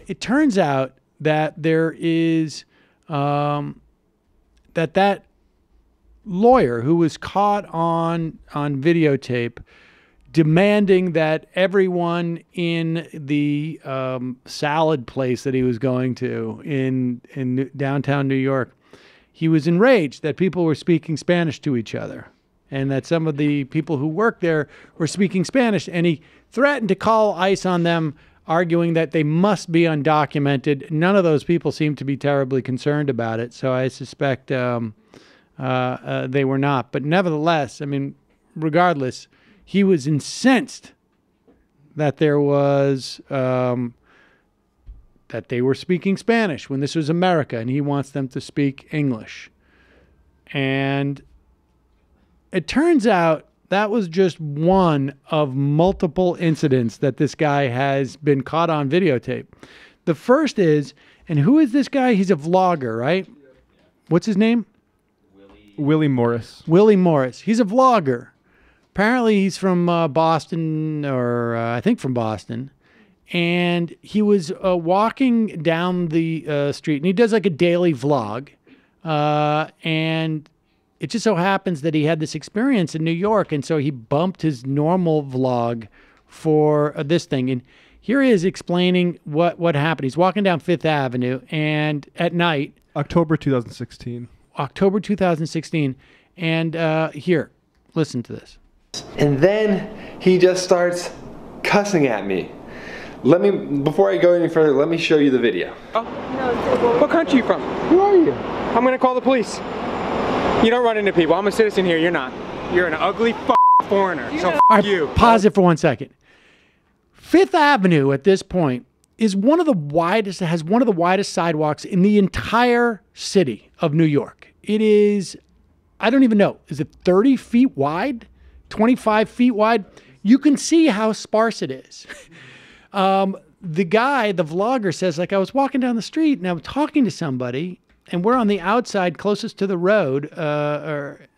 It turns out that there is that lawyer who was caught on videotape demanding that everyone in the salad place that he was going to in downtown New York, he was enraged that people were speaking Spanish to each other and that some of the people who worked there were speaking Spanish, and he threatened to call ICE on them, arguing that they must be undocumented. None of those people seemed to be terribly concerned about it, so I suspect they were not. But nevertheless, I mean, regardless, he was incensed that there was that they were speaking Spanish when this was America, and he wants them to speak English. And it turns out that was just one of multiple incidents that this guy has been caught on videotape. The first is, and who is this guy? He's a vlogger, right? What's his name? Willie Morris. Willie Morris. He's a vlogger. Apparently he's from Boston, or I think from Boston. And he was walking down the street, and he does like a daily vlog. And it just so happens that he had this experience in New York, and so he bumped his normal vlog for this thing. And here he is explaining what happened. He's walking down Fifth Avenue, and at night. October 2016. October 2016. And here, listen to this. And then he just starts cussing at me. Before I go any further, let me show you the video. Oh. No, what country are you from? Who are you? I'm gonna call the police. You don't run into people. I'm a citizen here. You're not. You're an ugly foreigner. So All right, you. Pause it for 1 second. Fifth Avenue at this point is one of the widest, has one of the widest sidewalks in the entire city of New York. It is, I don't even know, is it 30 feet wide? 25 feet wide? You can see how sparse it is. The guy, the vlogger, says, like, I was walking down the street and I was talking to somebody, and we're on the outside closest to the road,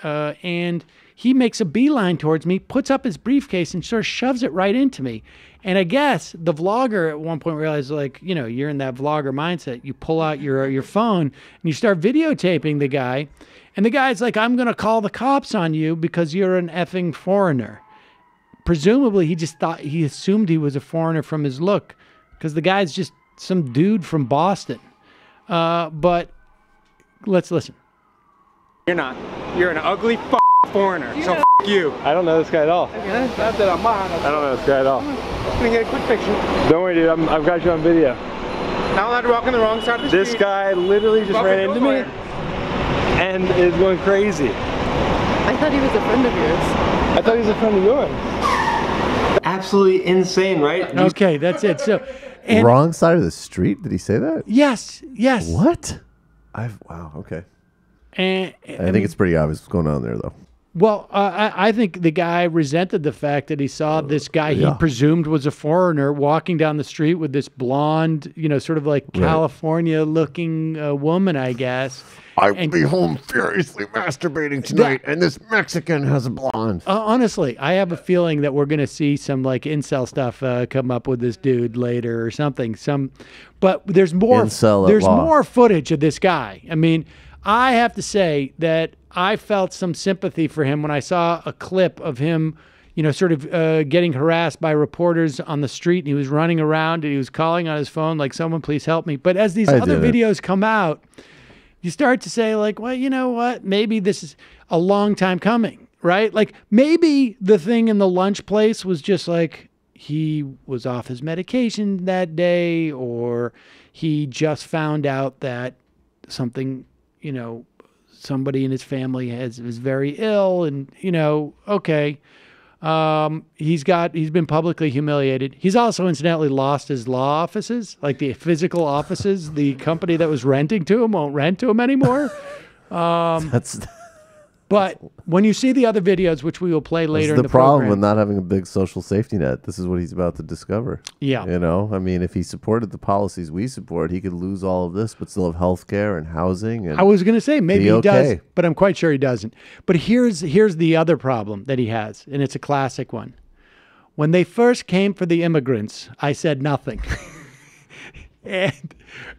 and he makes a beeline towards me, puts up his briefcase, and sort of shoves it right into me. And I guess the vlogger at one point realized, like, you know, you're in that vlogger mindset. You pull out your phone and you start videotaping the guy. And the guy's like, I'm going to call the cops on you because you're an effing foreigner. Presumably, he assumed he was a foreigner from his look, because the guy's just some dude from Boston. But let's listen. You're not. You're an ugly foreigner. So you. I don't know this guy at all. Yeah, not that I'm on. I don't know this guy at all. I'm gonna get a quick picture. Don't worry, dude. I've got you on video. Not allowed to walk on the wrong side of the street. This guy literally just ran into me and is going crazy. I thought he was a friend of yours. I thought he was a friend of yours. Absolutely insane, right? Okay, that's it. So, wrong side of the street? Did he say that? Yes, yes. What? Wow, okay. And I think it's pretty obvious what's going on there, though. Well, I think the guy resented the fact that he saw this guy he presumed was a foreigner walking down the street with this blonde, you know, sort of like California-looking woman, I guess. I will be home furiously masturbating tonight, and this Mexican has a blonde. Honestly, I have a feeling that we're going to see some like incel stuff come up with this dude later or something. But there's more. There's more footage of this guy. I mean, I have to say that I felt some sympathy for him when I saw a clip of him, you know, sort of getting harassed by reporters on the street, and he was running around and he was calling on his phone like, someone please help me. But as these other videos come out, you start to say, like, well, you know what? Maybe this is a long time coming, right? Like, maybe the thing in the lunch place was just like he was off his medication that day, or he just found out that something, you know, somebody in his family is very ill, and, you know, okay. He's been publicly humiliated. He's also incidentally lost his law offices, like the physical offices. The company that was renting to him won't rent to him anymore. But when you see the other videos, which we will play later in the program. This is the problem with not having a big social safety net. This is what he's about to discover. Yeah. You know, I mean, if he supported the policies we support, he could lose all of this, but still have health care and housing. And I was going to say, maybe he does, but I'm quite sure he doesn't. But here's the other problem that he has, and it's a classic one. When they first came for the immigrants, I said nothing. And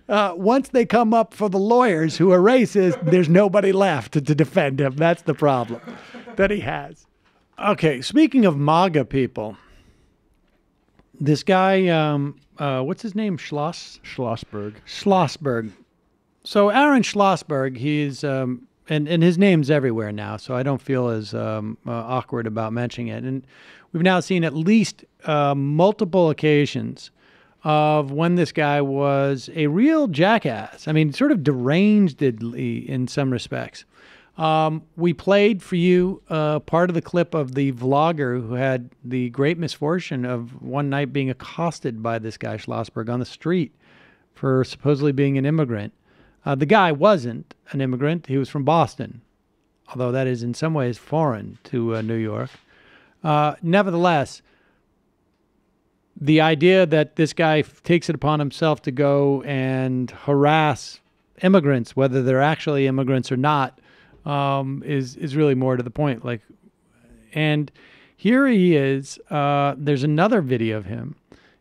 once they come up for the lawyers who are racist, there's nobody left to defend him. That's the problem that he has. Okay, speaking of MAGA people, this guy, what's his name? Schlossberg. Schlossberg. So Aaron Schlossberg, he's, and his name's everywhere now, so I don't feel as awkward about mentioning it. And we've now seen at least multiple occasions of when this guy was a real jackass. I mean, sort of derangedly in some respects. We played for you part of the clip of the vlogger who had the great misfortune of one night being accosted by this guy Schlossberg on the street for supposedly being an immigrant. The guy wasn't an immigrant. He was from Boston, although that is in some ways foreign to New York. Nevertheless, the idea that this guy takes it upon himself to go and harass immigrants, whether they're actually immigrants or not, is really more to the point. Like, and here he is. There's another video of him.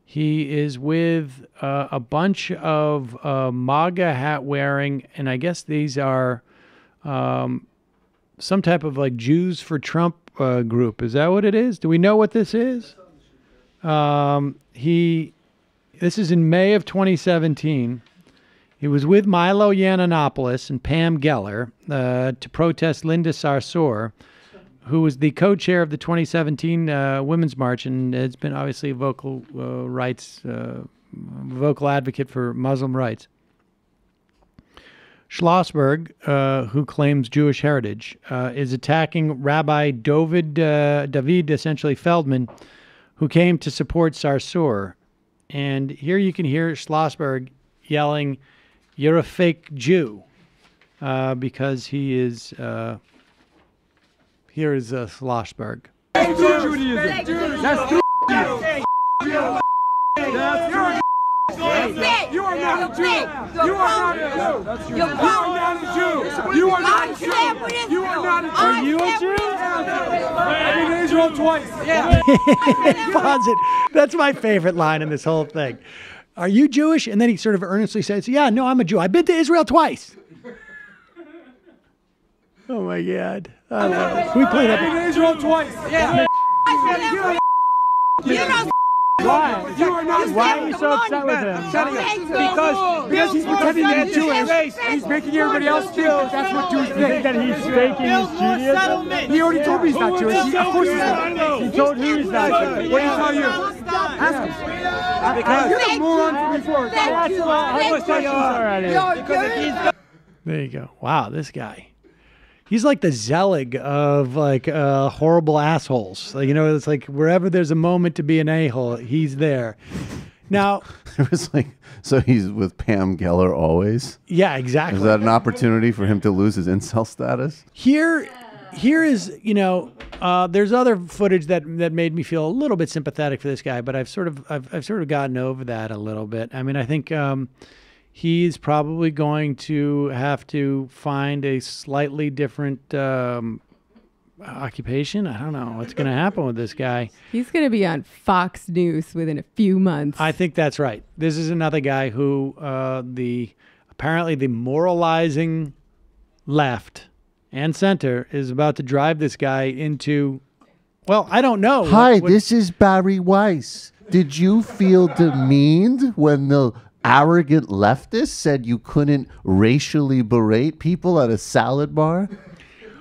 He is with a bunch of MAGA hat wearing, and I guess these are some type of like Jews for Trump group. Is that what it is? Do we know what this is? This is in May of 2017. He was with Milo Yiannopoulos and Pam Geller to protest Linda Sarsour, who was the co-chair of the 2017 Women's March and has been obviously a vocal advocate for Muslim rights. Schlossberg, who claims Jewish heritage, is attacking Rabbi David essentially Feldman, who came to support Sarsour. And here you can hear Schlossberg yelling, "You're a fake Jew," because he is, here is Schlossberg. You are not a Jew. You are not a Jew. You are not a Jew. You are not a Jew. You are not a Jew. Are you a Jew? I've been to Israel twice. Yeah. Pause it. That's my favorite line in this whole thing. Are you Jewish? And then he sort of earnestly says, "Yeah, no, I'm a Jew. I've been to Israel twice." Oh my God. I love it. We played I've been to Israel twice. Yeah. You know. Why? You are not. Why are you so upset with him? Because he's pretending to be Jewish. He's making everybody else feel that's what Jews think. That he's faking his Judaism? He already told me he's not Jewish. Of course he's not. He told you he's not Jewish. What did he tell you? Ask him. You're the moron from before. How much questions already? There you go. Wow, this guy. He's like the Zelig of like horrible assholes. Like, you know, it's like wherever there's a moment to be an a-hole, he's there. Now, It was like, so he's with Pam Geller always? yeah, exactly. Is that an opportunity for him to lose his incel status? Here is, you know, there's other footage that made me feel a little bit sympathetic for this guy, but I've sort of gotten over that a little bit. I mean, I think he's probably going to have to find a slightly different occupation. I don't know what's going to happen with this guy. He's going to be on Fox News within a few months. I think that's right. This is another guy who apparently the moralizing left and center is about to drive this guy into, well, I don't know. Hi, this is Barry Weiss. Did you feel demeaned when the arrogant leftist said you couldn't racially berate people at a salad bar?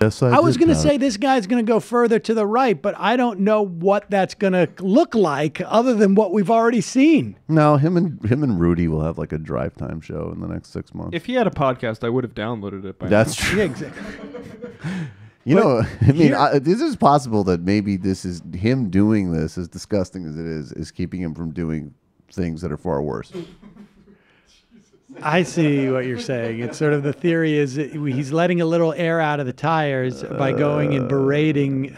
Yes, I was going to Pat. say this guy's going to go further to the right, but I don't know what that's going to look like other than what we've already seen. No, him and Rudy will have like a drive time show in the next 6 months. If he had a podcast, I would have downloaded it by That's now. true. Yeah, exactly. You know, I mean, this is possible that maybe this is him doing this, as disgusting as it is keeping him from doing things that are far worse. I see what you're saying. It's sort of the theory is that he's letting a little air out of the tires by going and berating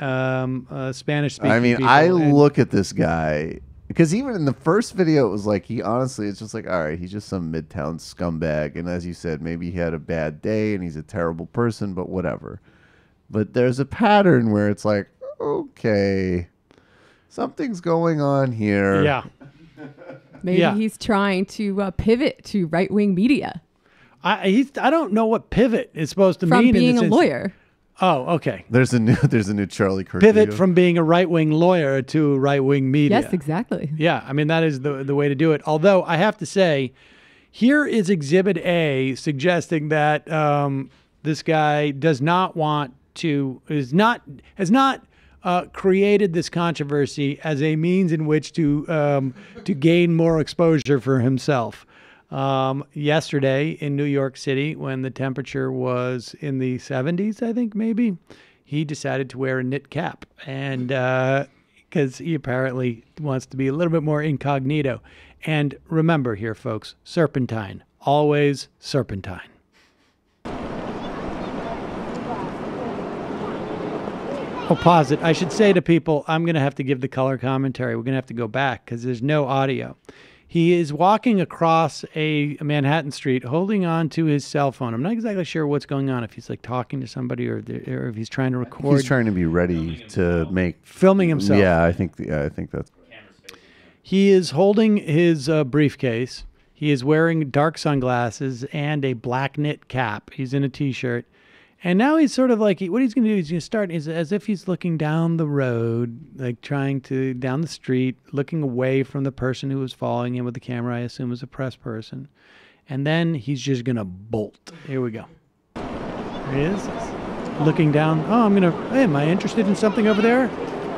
Spanish-speaking I mean, people. I look at this guy, because even in the first video, it was like he honestly, it's just like, all right, he's just some Midtown scumbag. And as you said, maybe he had a bad day and he's a terrible person, but whatever. But there's a pattern where it's like, okay. Something's going on here. Yeah. Maybe he's trying to pivot to right-wing media I don't know what pivot is supposed to from mean. being a lawyer. Oh, okay. There's a new Charlie Kirk. Pivot video. from being a right-wing lawyer to right-wing media. Yes, exactly. Yeah, I mean, that is the way to do it. Although, I have to say, here is Exhibit A suggesting that this guy does not want to, has not created this controversy as a means in which to gain more exposure for himself. Yesterday in New York City, when the temperature was in the 70s, I think maybe, he decided to wear a knit cap, and because he apparently wants to be a little bit more incognito. And remember here, folks, serpentine, always serpentine. Oh, pause it. I should say to people, I'm going to have to give the color commentary. We're going to have to go back because there's no audio. He is walking across a Manhattan street holding on to his cell phone. I'm not exactly sure what's going on, if he's like talking to somebody or if he's trying to record. He's trying to be ready to make... Filming himself. Yeah, I think that's... He is holding his briefcase. He is wearing dark sunglasses and a black knit cap. He's in a T-shirt. And now he's sort of like, what he's going to do is he's going to start as if he's looking down the road, like down the street, looking away from the person who was following him with the camera, I assume is a press person. And then he's just going to bolt. Here we go. There he is, looking down. Oh, hey, am I interested in something over there?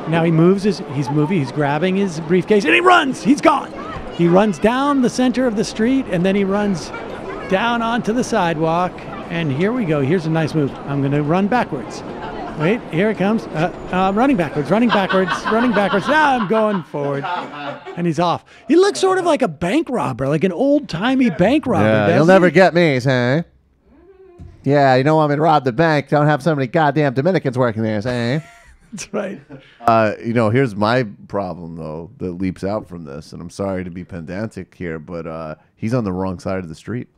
Now he moves, he's moving, he's grabbing his briefcase, and he runs! He's gone! He runs down the center of the street, and then he runs down onto the sidewalk. And here we go. Here's a nice move. I'm going to run backwards. Wait, here it comes. Running backwards. Now I'm going forward. And he's off. He looks sort of like a bank robber, like an old-timey bank robber. Yeah, you'll never get me, say. Yeah, you don't want me to rob the bank. Don't have so many goddamn Dominicans working there, say. That's right. Here's my problem, though, that leaps out from this. And I'm sorry to be pedantic here, but he's on the wrong side of the street.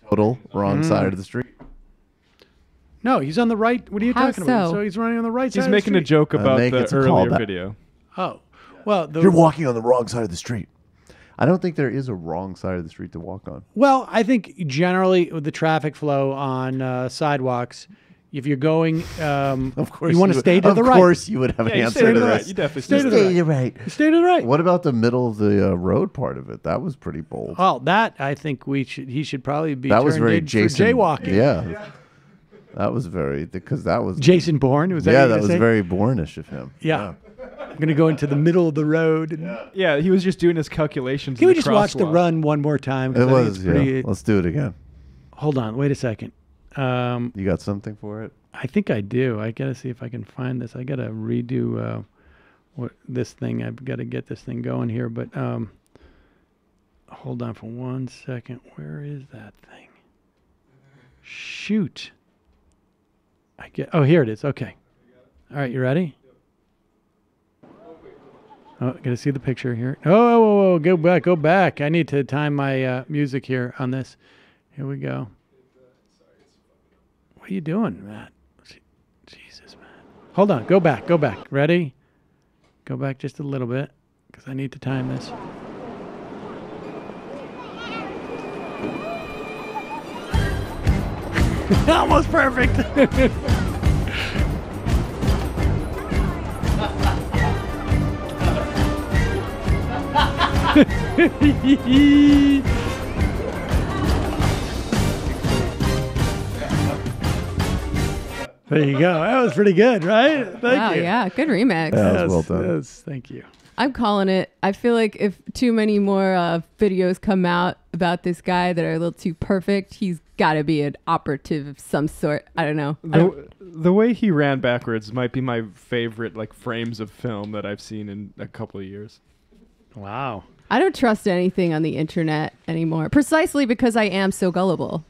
Total wrong side of the street. No, he's on the right. What are you talking about? So he's running on the right side. He's making a joke about the earlier callback. video. Oh, well, You're walking on the wrong side of the street. I don't think there is a wrong side of the street to walk on. Well, I think generally with the traffic flow on sidewalks, if you're going, of course you want to stay to the right. Of course, you would have an answer to this. You definitely stay to the right. Stay to the right. What about the middle of the road part of it? That was pretty bold. Oh, that I think he should probably be. That was very for Jason. jaywalking. Yeah, that was because that was Jason Bourne. Was that yeah, what you that were was saying? very Bourne-ish of him. Yeah. I'm gonna go into the middle of the road. And yeah, he was just doing his calculations. Can we just watch the run one more time? It was. Yeah. Let's do it again. Hold on. Wait a second. You got something for it? I think I do. I gotta see if I can find this. I gotta redo this thing. I've got to get this thing going here. But hold on for 1 second. Where is that thing? Shoot. Oh, here it is. Okay. All right, you ready? Oh, gotta see the picture here. Oh, go back. I need to time my music here on this. Here we go. What are you doing, Matt? Jesus, man. Hold on. Go back. Ready? Go back just a little bit because I need to time this. Almost perfect. There you go. That was pretty good, right? Thank you. Yeah, good remix. Yeah, that was well done. Thank you. I'm calling it. I feel like if too many more videos come out about this guy that are a little too perfect, he's got to be an operative of some sort. I don't know. The way he ran backwards might be my favorite frames of film that I've seen in a couple of years. Wow. I don't trust anything on the internet anymore, precisely because I am so gullible.